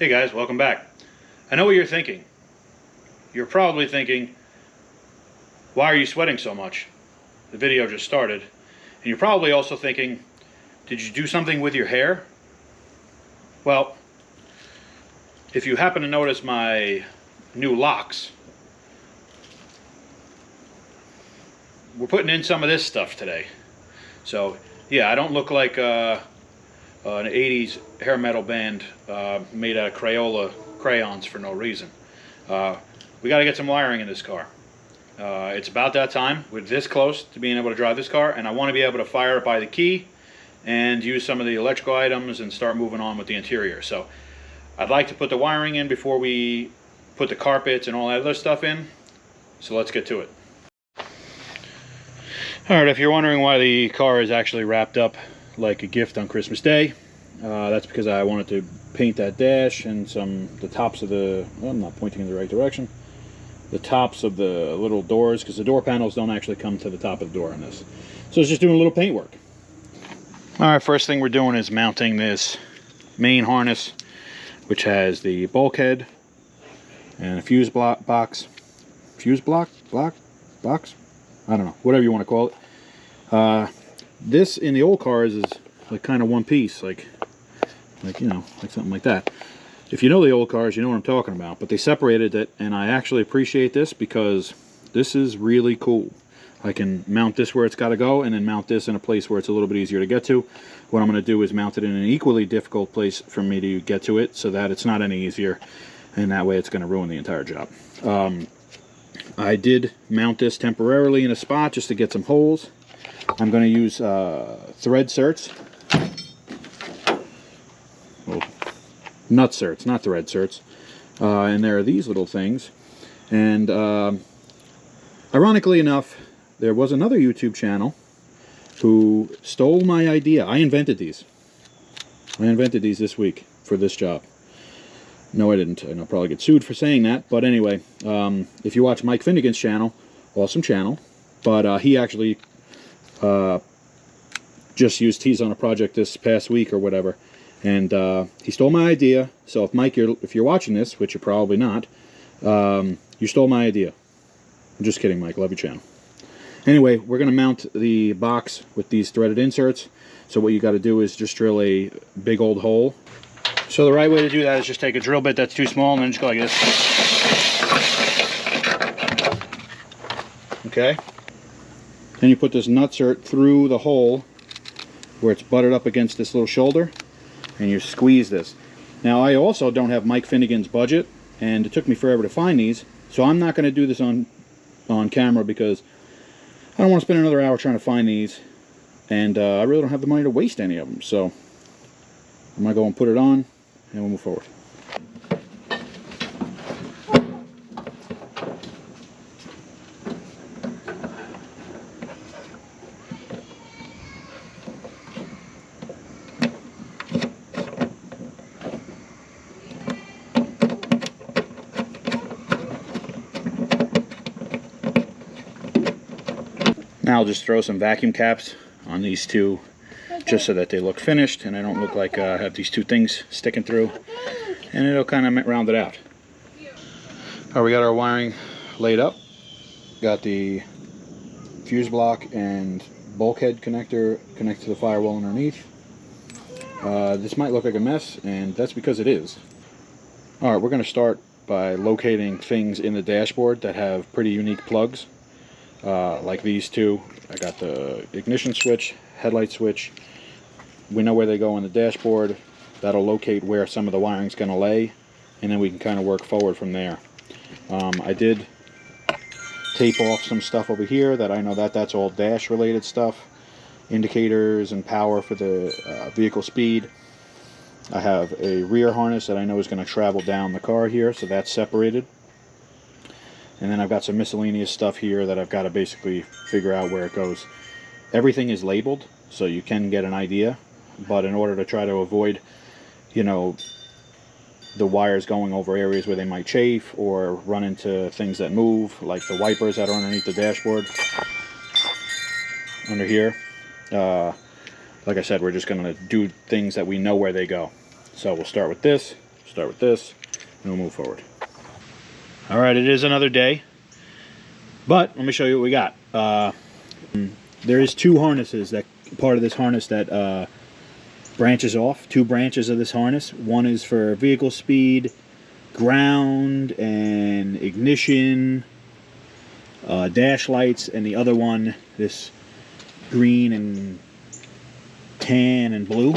Hey guys, welcome back. I know what you're thinking. You're probably thinking, why are you sweating so much? The video just started. And you're probably also thinking, did you do something with your hair? Well, if you happen to notice my new locks, we're putting in some of this stuff today. So yeah, I don't look like an 80s hair metal band made out of Crayola crayons for no reason. We got to get some wiring in this car. It's about that time. We're this close to being able to drive this car, and I want to be able to fire it by the key and use some of the electrical items and start moving on with the interior. So I'd like to put the wiring in before we put the carpets and all that other stuff in. So let's get to it. Alright, if you're wondering why the car is actually wrapped up like a gift on Christmas Day, that's because I wanted to paint that dash and the tops of the, well, I'm not pointing in the right direction, the tops of the little doors, because the door panels don't actually come to the top of the door on this. So it's just doing a little paint work. Alright, first thing we're doing is mounting this main harness, which has the bulkhead and a fuse box. Fuse box? I don't know, whatever you want to call it. This in the old cars is like kind of one piece, like you know, like something like that. If you know the old cars, you know what I'm talking about. But they separated it, and I actually appreciate this because this is really cool. I can mount this where it's got to go, and then mount this in a place where it's a little bit easier to get to. What I'm going to do is mount it in an equally difficult place for me to get to it, so that it's not any easier, and that way it's going to ruin the entire job. I did mount this temporarily in a spot just to get some holes. I'm going to use thread certs. Well, nut certs, not thread certs. And there are these little things. And ironically enough, there was another YouTube channel who stole my idea. I invented these. I invented these this week for this job. No, I didn't, and I'll probably get sued for saying that. But anyway, if you watch Mike Finnegan's channel, awesome channel, but he actually just used teas on a project this past week or whatever, and he stole my idea. So if Mike, if you're watching this, which you're probably not, you stole my idea. I'm just kidding, Mike. Love your channel. Anyway, we're going to mount the box with these threaded inserts. So what you got to do is just drill a big old hole. So the right way to do that is just take a drill bit that's too small and then just go like this. Okay. Then you put this nutsert through the hole where it's butted up against this little shoulder, and you squeeze this. Now I also don't have Mike Finnegan's budget, and it took me forever to find these, so I'm not going to do this on camera because I don't want to spend another hour trying to find these, and I really don't have the money to waste any of them. So I'm going to go and put it on, and we'll move forward. Now I'll just throw some vacuum caps on these two just so that they look finished and I don't look like I have these two things sticking through, and it'll kind of round it out. Alright, we got our wiring laid up. Got the fuse block and bulkhead connector connected to the firewall underneath. This might look like a mess, and that's because it is. Alright, we're going to start by locating things in the dashboard that have pretty unique plugs. Like these two. I got the ignition switch, headlight switch. We know where they go on the dashboard. That'll locate where some of the wiring's going to lay, and then we can kind of work forward from there. I did tape off some stuff over here that I know that's all dash related stuff. Indicators and power for the vehicle speed. I have a rear harness that I know is going to travel down the car here, so that's separated. And then I've got some miscellaneous stuff here that I've got to basically figure out where it goes. Everything is labeled, so you can get an idea. But in order to try to avoid, you know, the wires going over areas where they might chafe or run into things that move, like the wipers that are underneath the dashboard, under here. Like I said, we're just going to do things that we know where they go. So we'll start with this. Start with this, and we'll move forward. All right, it is another day, but let me show you what we got. There is two harnesses, that part of this harness that branches off. Two branches of this harness. One is for vehicle speed, ground, and ignition, dash lights, and the other one, this green and tan and blue,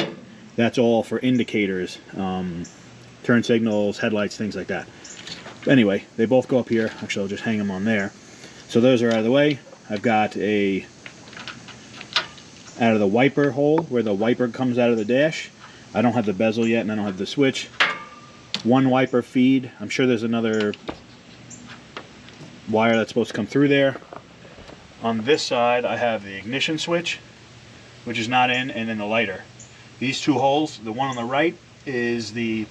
that's all for indicators, turn signals, headlights, things like that. Anyway, they both go up here. Actually, I'll just hang them on there. So those are out of the way. I've got out of the wiper hole, where the wiper comes out of the dash. I don't have the bezel yet, and I don't have the switch. One wiper feed. I'm sure there's another wire that's supposed to come through there. On this side, I have the ignition switch, which is not in, and then the lighter. These two holes, the one on the right is the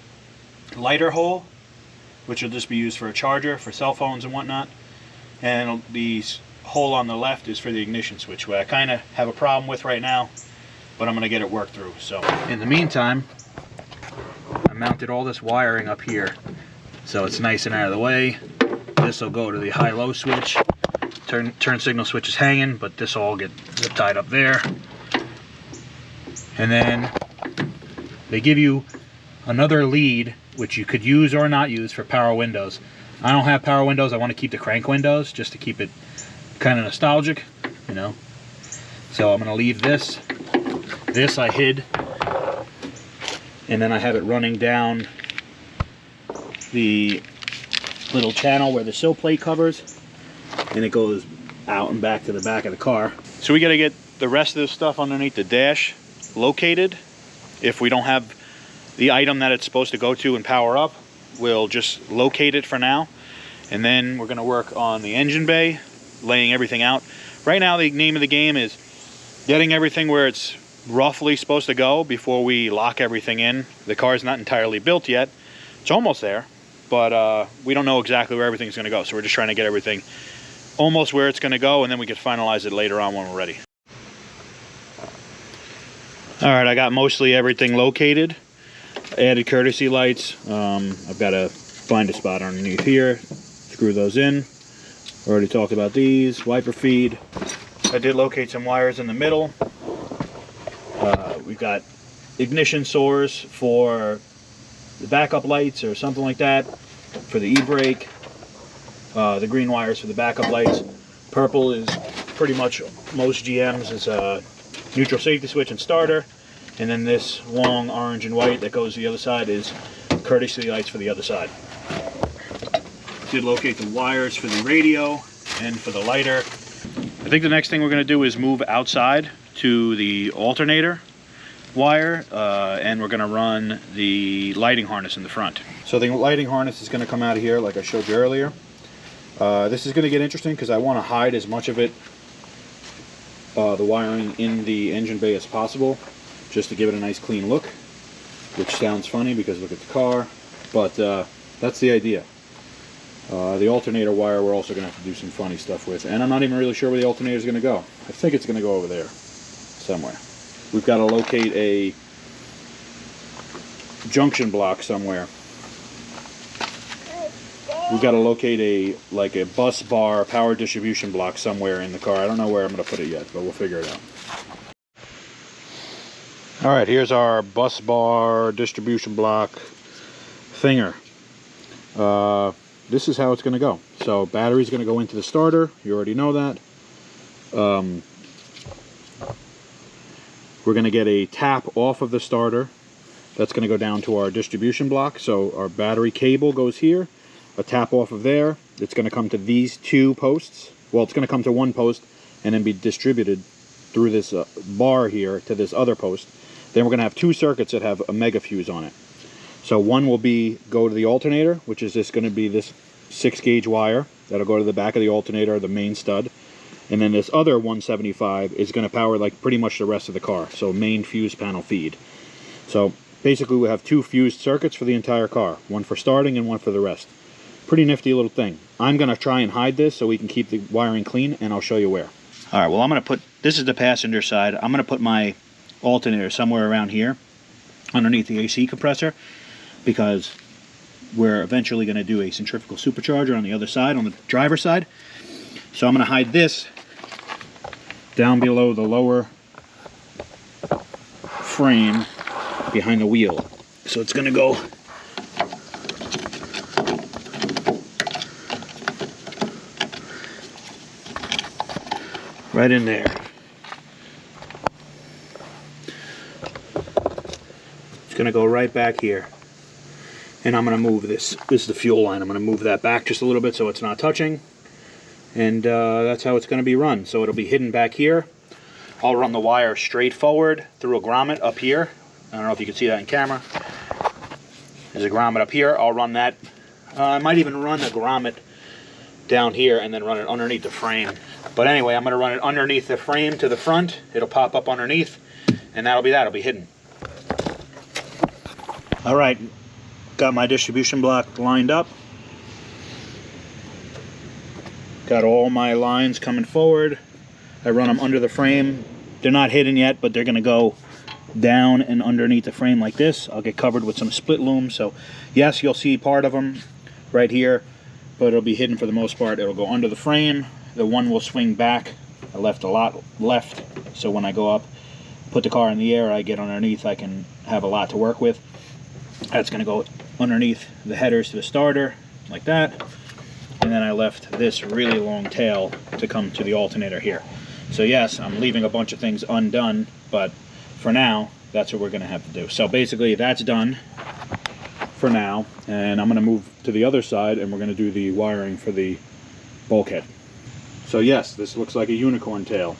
lighter hole, which will just be used for a charger, for cell phones and whatnot. And the hole on the left is for the ignition switch, where I kind of have a problem with right now, but I'm going to get it worked through. So in the meantime, I mounted all this wiring up here, so it's nice and out of the way. This will go to the high-low switch. Turn signal switch is hanging, but this will all get zip tied up there. And then they give you another lead, which you could use or not use, for power windows. I don't have power windows. I want to keep the crank windows just to keep it kind of nostalgic, you know. So I'm going to leave this. This I hid, and then I have it running down the little channel where the sill plate covers, and it goes out and back to the back of the car. So we got to get the rest of this stuff underneath the dash located. If we don't have the item that it's supposed to go to and power up, we'll just locate it for now, and then we're going to work on the engine bay, laying everything out. Right now, the name of the game is getting everything where it's roughly supposed to go before we lock everything in. The car's not entirely built yet. It's almost there, but we don't know exactly where everything's going to go, so we're just trying to get everything almost where it's going to go, and then we can finalize it later on when we're ready. All right, I got mostly everything located. Added courtesy lights. I've got to find a spot underneath here, screw those in. Already talked about these. Wiper feed. I did locate some wires in the middle. We've got ignition source for the backup lights or something like that, for the e-brake. The green wires for the backup lights. Purple is pretty much most GMs is a neutral safety switch and starter. And then this long orange and white that goes to the other side is courtesy lights for the other side. Did locate the wires for the radio and for the lighter. I think the next thing we're going to do is move outside to the alternator wire, and we're going to run the lighting harness in the front. So the lighting harness is going to come out of here like I showed you earlier. This is going to get interesting because I want to hide as much of it, the wiring in the engine bay as possible, just to give it a nice clean look, which sounds funny because look at the car, but that's the idea. The alternator wire we're also going to have to do some funny stuff with, and I'm not even really sure where the alternator is going to go. I think it's going to go over there somewhere. We've got to locate a junction block somewhere. We've got to locate a bus bar power distribution block somewhere in the car. I don't know where I'm going to put it yet, but we'll figure it out. All right, here's our bus bar distribution block thinger. This is how it's going to go. So battery's going to go into the starter. You already know that. We're going to get a tap off of the starter. That's going to go down to our distribution block. So our battery cable goes here. A tap off of there. It's going to come to these two posts. Well, it's going to come to one post and then be distributed through this bar here to this other post. Then we're going to have two circuits that have a mega fuse on it. So one will go to the alternator, which is going to be this 6-gauge wire. That'll go to the back of the alternator, the main stud. And then this other 175 is going to power like pretty much the rest of the car. So main fuse panel feed. So basically we have two fused circuits for the entire car. One for starting and one for the rest. Pretty nifty little thing. I'm going to try and hide this so we can keep the wiring clean, and I'll show you where. All right, well, I'm going to put, this is the passenger side. I'm going to put my alternator somewhere around here underneath the AC compressor, because we're eventually going to do a centrifugal supercharger on the other side, on the driver's side. So I'm going to hide this down below the lower frame behind the wheel. So it's going to go right in there. It's going to go right back here. And I'm going to move this. This is the fuel line. I'm going to move that back just a little bit so it's not touching. And that's how it's going to be run. So it'll be hidden back here. I'll run the wire straight forward through a grommet up here. I don't know if you can see that in camera. There's a grommet up here. I'll run that. I might even run the grommet down here and then run it underneath the frame. But anyway, I'm going to run it underneath the frame to the front. It'll pop up underneath, and that'll be that. It'll be hidden. All right. Got my distribution block lined up. Got all my lines coming forward. I run them under the frame. They're not hidden yet, but they're going to go down and underneath the frame like this. I'll get covered with some split loom. So yes, you'll see part of them right here, but it'll be hidden for the most part. It'll go under the frame. The one will swing back. I left a lot left, so when I go up, put the car in the air, I get underneath, I can have a lot to work with. That's going to go underneath the headers to the starter, like that. And then I left this really long tail to come to the alternator here. So yes, I'm leaving a bunch of things undone, but for now, that's what we're going to have to do. So basically, that's done for now, and I'm going to move to the other side, and we're going to do the wiring for the bulkhead. So yes, this looks like a unicorn tail,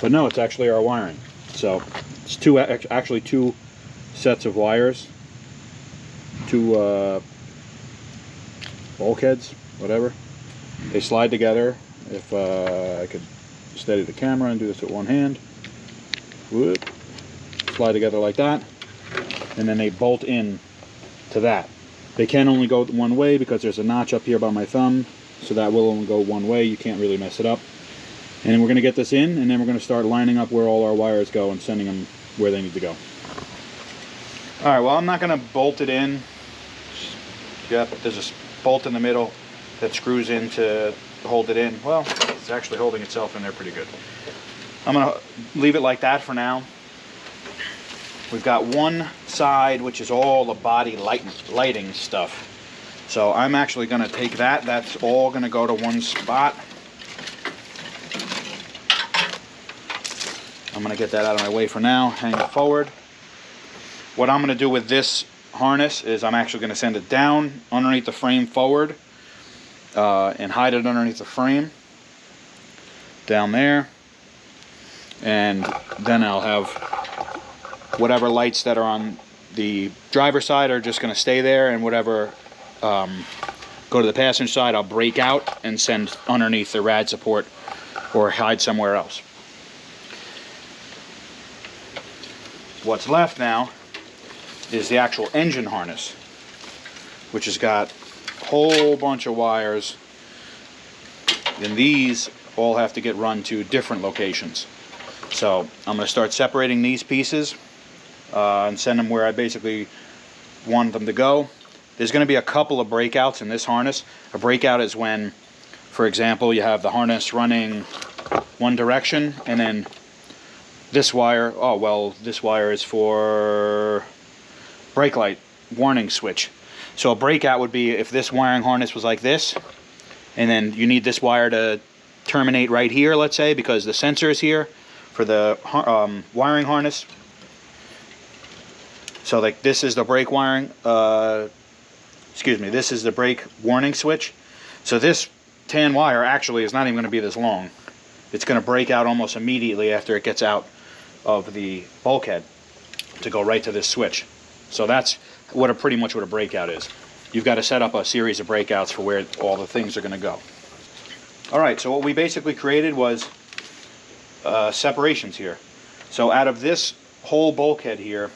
but no, it's actually our wiring. So it's actually two sets of wires, two bulkheads, whatever. They slide together. If I could steady the camera and do this with one hand. Whoop. Slide together like that, and then they bolt in to that. They can only go one way because there's a notch up here by my thumb, so that will only go one way. You can't really mess it up. And then we're going to get this in, and then we're going to start lining up where all our wires go and sending them where they need to go. Alright, well, I'm not going to bolt it in. Yep, there's a bolt in the middle that screws in to hold it in. Well, it's actually holding itself in there pretty good. I'm going to leave it like that for now. We've got one side which is all the body lighting stuff. So I'm actually going to take that. That's all going to go to one spot. I'm going to get that out of my way for now, hang it forward. What I'm going to do with this harness is I'm actually going to send it down underneath the frame forward and hide it underneath the frame down there. And then I'll have whatever lights that are on the driver's side are just going to stay there, and whatever go to the passenger side, I'll break out and send underneath the rad support or hide somewhere else. What's left now is the actual engine harness, which has got a whole bunch of wires, and these all have to get run to different locations. So I'm going to start separating these pieces and send them where I basically want them to go. There's going to be a couple of breakouts in this harness. A breakout is when, for example, you have the harness running one direction, and then this wire, oh well, this wire is for brake light warning switch. So a breakout would be if this wiring harness was like this, and then you need this wire to terminate right here, let's say, because the sensor is here for the wiring harness. So like this is the brake wiring, this is the brake warning switch. So this tan wire actually is not even going to be this long. It's going to break out almost immediately after it gets out of the bulkhead to go right to this switch. So that's what pretty much what a breakout is. You've got to set up a series of breakouts for where all the things are going to go. Alright, so what we basically created was separations here. So out of this whole bulkhead here,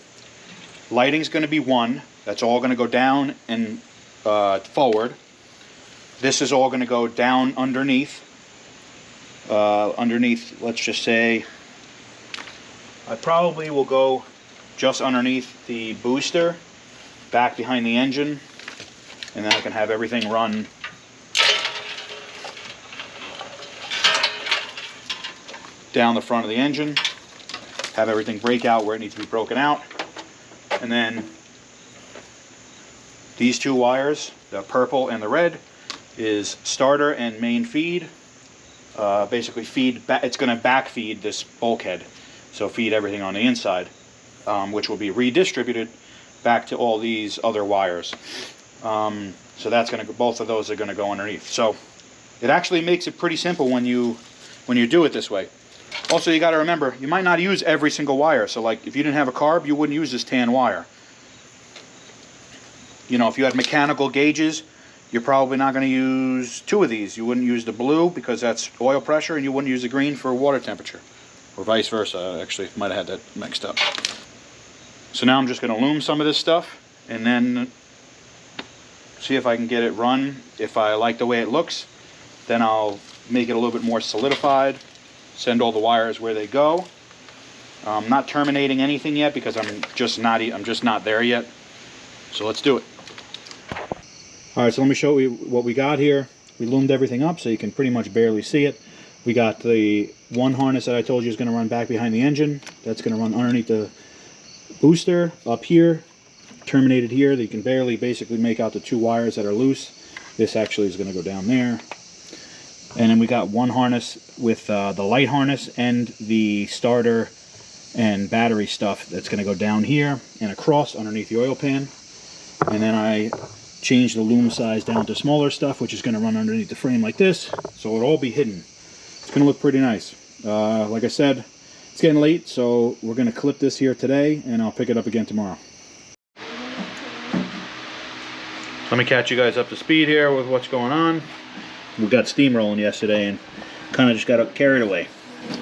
lighting's going to be one. That's all going to go down and forward. This is all going to go down underneath. Let's just say, I probably will go just underneath the booster, back behind the engine, and then I can have everything run down the front of the engine, have everything break out where it needs to be broken out, and then these two wires, the purple and the red, is starter and main feed. Basically feed, it's going to back feed this bulkhead, so feed everything on the inside, which will be redistributed back to all these other wires. So that's going to, both of those are going to go underneath. So it actually makes it pretty simple when you do it this way. Also, you got to remember, you might not use every single wire. So like if you didn't have a carb, you wouldn't use this tan wire. You know, if you had mechanical gauges, you're probably not going to use two of these. You wouldn't use the blue because that's oil pressure, and you wouldn't use the green for water temperature, or vice versa. Actually, might have had that mixed up. So now I'm just going to loom some of this stuff and then see if I can get it run. If I like the way it looks, then I'll make it a little bit more solidified, send all the wires where they go. I'm not terminating anything yet because I'm just not there yet. So let's do it. All right, so let me show you what we got here. We loomed everything up so you can pretty much barely see it. We got the one harness that I told you is going to run back behind the engine. That's going to run underneath the booster up here, terminated here. You can barely basically make out the two wires that are loose. This actually is going to go down there. And then we got one harness with the light harness and the starter and battery stuff that's going to go down here and across underneath the oil pan. And then I changed the loom size down to smaller stuff, which is going to run underneath the frame like this, so it'll all be hidden. It's going to look pretty nice. Like I said, it's getting late, so we're going to clip this here today, and I'll pick it up again tomorrow. Let me catch you guys up to speed here with what's going on. We got steamrolling yesterday and kind of just got carried away.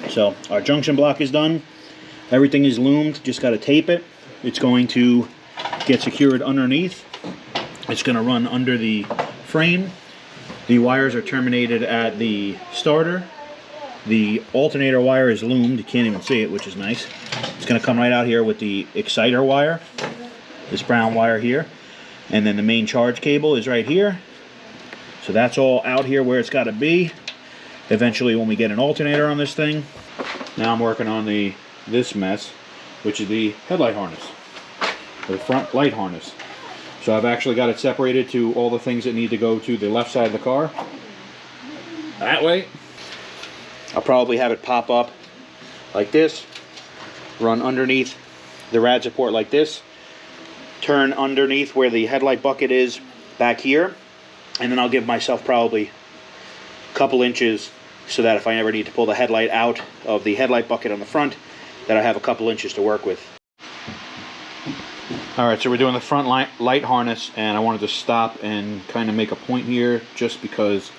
So our junction block is done. Everything is loomed, just got to tape it. It's going to get secured underneath. It's going to run under the frame. The wires are terminated at the starter. The alternator wire is loomed. You can't even see it, which is nice. It's going to come right out here with the exciter wire, this brown wire here. And then the main charge cable is right here. So that's all out here where it's got to be. Eventually, when we get an alternator on this thing. Now I'm working on this mess, which is the headlight harness, the front light harness. So I've actually got it separated to all the things that need to go to the left side of the car. That way. I'll probably have it pop up like this, run underneath the rad support like this, turn underneath where the headlight bucket is back here, and then I'll give myself probably a couple inches so that if I ever need to pull the headlight out of the headlight bucket on the front, that I have a couple inches to work with. Alright, so we're doing the front light harness, and I wanted to stop and kind of make a point here, just because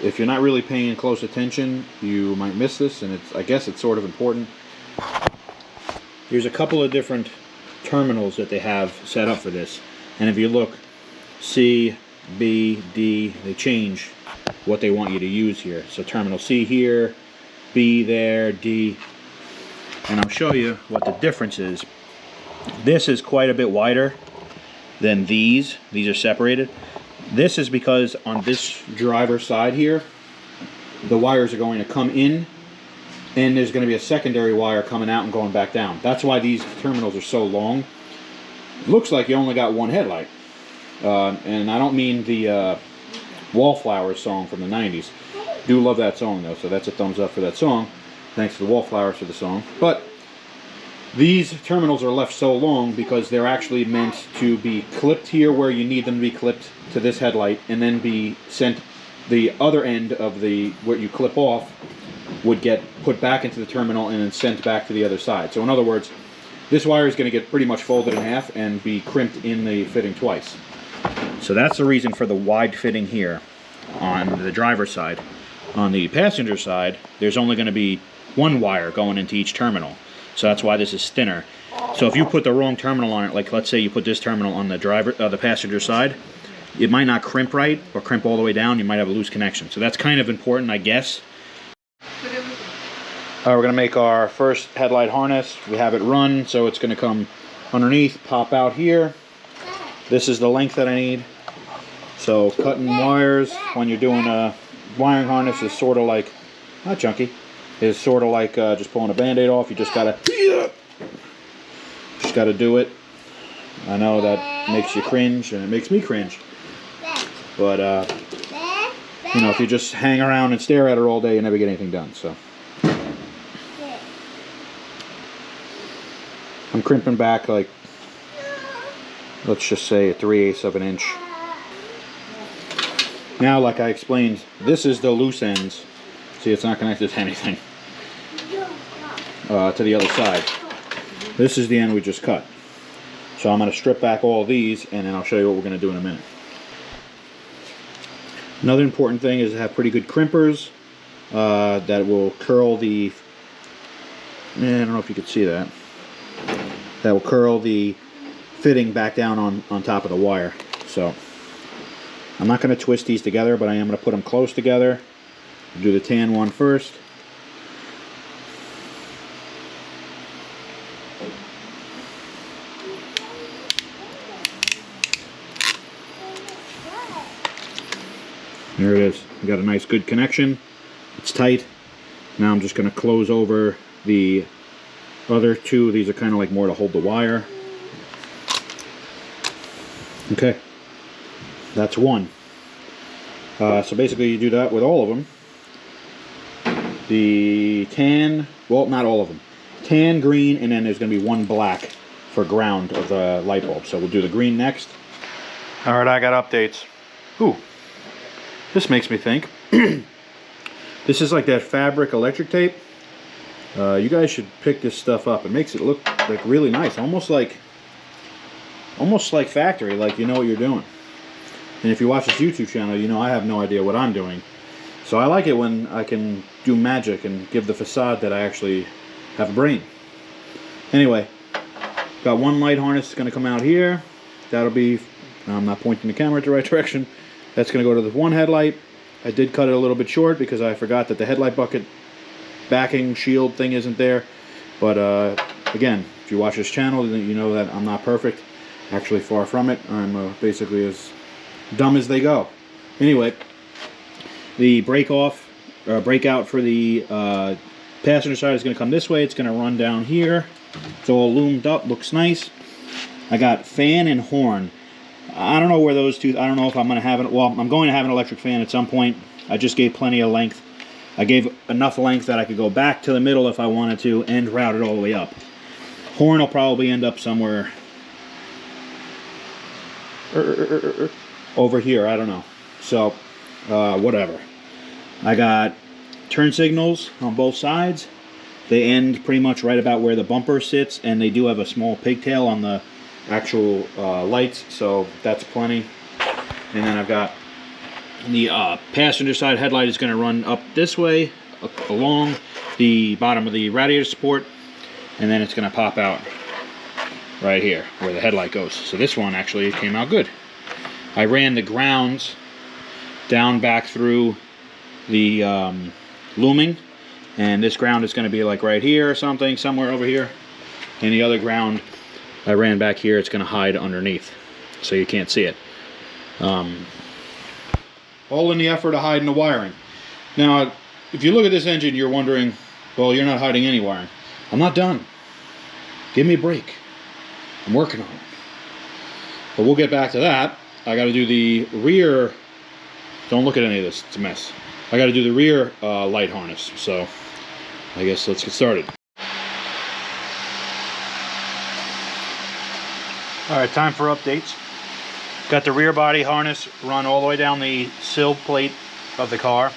if you're not really paying close attention, you might miss this, and I guess it's sort of important. Here's a couple of different terminals that they have set up for this, and if you look, C, B, D, they change what they want you to use here. So terminal C here, B there, D, and I'll show you what the difference is. This is quite a bit wider than these. These are separated. This is because on this driver's side here, the wires are going to come in, and there's going to be a secondary wire coming out and going back down. That's why these terminals are so long. Looks like you only got one headlight. And I don't mean the Wallflowers song from the 90s. Do love that song though, so that's a thumbs up for that song. Thanks to the Wallflowers for the song. But these terminals are left so long because they're actually meant to be clipped here where you need them to be clipped to this headlight, and then be sent, the other end of the what you clip off would get put back into the terminal and then sent back to the other side. So in other words, this wire is going to get pretty much folded in half and be crimped in the fitting twice. So that's the reason for the wide fitting here on the driver's side. On the passenger side, there's only going to be one wire going into each terminal. So that's why this is thinner. So if you put the wrong terminal on it, like let's say you put this terminal on the the passenger side, it might not crimp right or crimp all the way down. You might have a loose connection. So that's kind of important, I guess. We're going to make our first headlight harness. We have it run, so it's going to come underneath, pop out here. This is the length that I need. So cutting wires when you're doing a wiring harness is sort of like, not chunky, is sort of like just pulling a band-aid off. You just gotta do it. I know that makes you cringe, and it makes me cringe. But you know, if you just hang around and stare at it all day, you never get anything done. So I'm crimping back like, let's just say 3/8 of an inch. Now, like I explained, this is the loose ends. See, it's not connected to anything. To the other side. This is the end we just cut. So I'm going to strip back all these, and then I'll show you what we're going to do in a minute. Another important thing is to have pretty good crimpers that will curl the... I don't know if you could see that. That will curl the fitting back down on top of the wire. So I'm not going to twist these together, but I am going to put them close together. Do the tan one first. There it is. We got a nice good connection. It's tight. Now I'm just going to close over the other two. These are kind of like more to hold the wire. Okay. That's one. So basically you do that with all of them. The tan, well, not all of them. Tan, green, and then there's going to be one black for ground of the light bulb. So we'll do the green next. All right, I got updates. Ooh, this makes me think. This is like that fabric electric tape. You guys should pick this stuff up. It makes it look like really nice, almost like factory, like you know what you're doing. And if you watch this YouTube channel, you know I have no idea what I'm doing. So I like it when I can do magic and give the facade that I actually have a brain. Anyway, got one light harness going to come out here. That'll be, I'm not pointing the camera in the right direction. That's going to go to the one headlight. I did cut it a little bit short because I forgot that the headlight bucket backing shield thing isn't there. But again, if you watch this channel, then you know that I'm not perfect. Actually, far from it. I'm basically as dumb as they go. Anyway, the breakout for the passenger side is going to come this way. It's going to run down here. It's all loomed up, looks nice. I got fan and horn. I don't know where those two, I don't know if I'm going to have it. Well, I'm going to have an electric fan at some point. I just gave plenty of length. I gave enough length that I could go back to the middle if I wanted to and route it all the way up. Horn will probably end up somewhere over here, I don't know. So, whatever. I got turn signals on both sides. They end pretty much right about where the bumper sits, and they do have a small pigtail on the actual lights, so that's plenty. And then I've got the passenger side headlight is going to run up this way, along the bottom of the radiator support, and then it's going to pop out right here where the headlight goes. So this one actually came out good. I ran the grounds down back through the looming, and this ground is going to be like right here or something, somewhere over here. And the other ground I ran back here, it's going to hide underneath, so you can't see it. All in the effort of hiding the wiring. Now, if you look at this engine, you're wondering, well, you're not hiding any wiring. I'm not done. Give me a break. I'm working on it. But we'll get back to that. I got to do the rear. Don't look at any of this. It's a mess. I got to do the rear light harness. So I guess let's get started. All right, time for updates. Got the rear body harness run all the way down the sill plate of the car.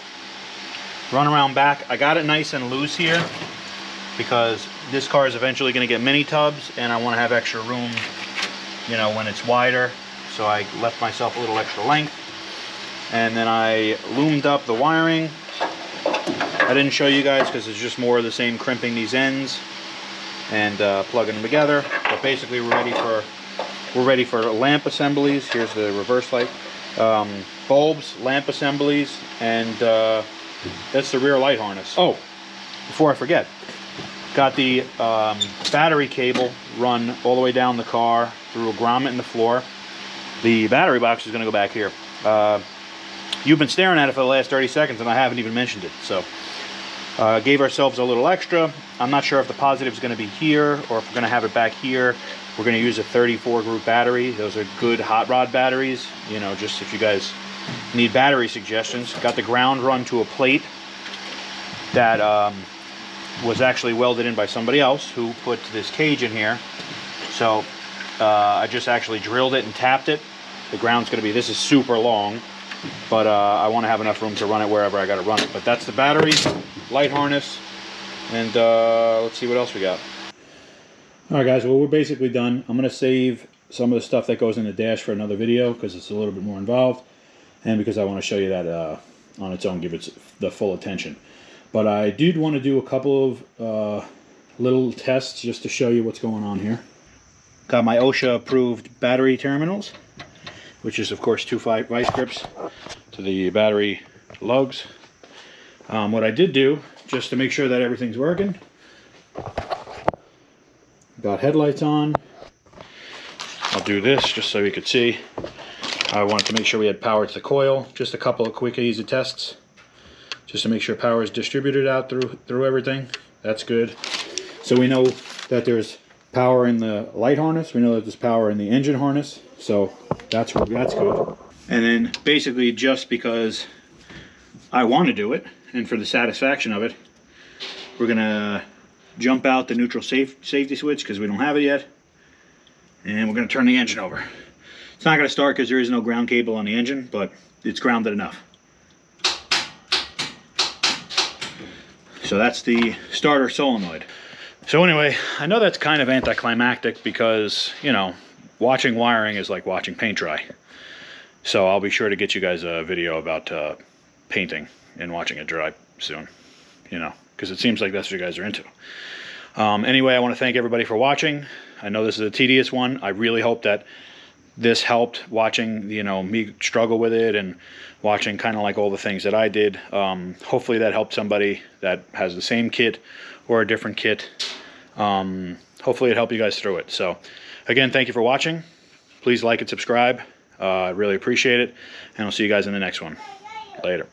Run around back. I got it nice and loose here because this car is eventually going to get mini tubs, and I want to have extra room, you know, when it's wider. So I left myself a little extra length. And then I loomed up the wiring. I didn't show you guys because it's just more of the same, crimping these ends and plugging them together. But basically we're ready for lamp assemblies. Here's the reverse light. Bulbs, lamp assemblies, and that's the rear light harness. Oh, before I forget, got the battery cable run all the way down the car through a grommet in the floor. The battery box is going to go back here. You've been staring at it for the last 30 seconds and I haven't even mentioned it. So gave ourselves a little extra. I'm not sure if the positive is going to be here or if we're going to have it back here. We're going to use a 34 group battery. Those are good hot rod batteries, you know, just if you guys need battery suggestions. Got the ground run to a plate that was actually welded in by somebody else who put this cage in here. So I just actually drilled it and tapped it. The ground's going to be, this is super long, but I want to have enough room to run it wherever I got to run it. But that's the battery, light harness, and let's see what else we got. Alright guys, well we're basically done. I'm going to save some of the stuff that goes in the dash for another video because it's a little bit more involved, and because I want to show you that on its own, give it the full attention. But I did want to do a couple of little tests just to show you what's going on here. Got my OSHA approved battery terminals, which is of course 2 vice grips to the battery lugs. What I did do, just to make sure that everything's working, got headlights on. I'll do this just so you could see. I wanted to make sure we had power to the coil. Just a couple of quick, easy tests, just to make sure power is distributed out through everything. That's good. So we know that there's power in the light harness. We know that there's power in the engine harness. So that's good. And then basically, just because I want to do it and for the satisfaction of it, we're gonna jump out the neutral safety switch because we don't have it yet, and we're gonna turn the engine over. It's not gonna start because there is no ground cable on the engine, but it's grounded enough. So that's the starter solenoid. So anyway, I know that's kind of anticlimactic because, you know, watching wiring is like watching paint dry. So I'll be sure to get you guys a video about painting and watching it dry soon, you know, because it seems like that's what you guys are into. Anyway, I want to thank everybody for watching. I know this is a tedious one. I really hope that this helped, watching, you know, me struggle with it and watching kind of like all the things that I did. Hopefully that helped somebody that has the same kit or a different kit. Hopefully it helped you guys through it. So again, thank you for watching. Please like and subscribe. I really appreciate it, and I'll see you guys in the next one. Later.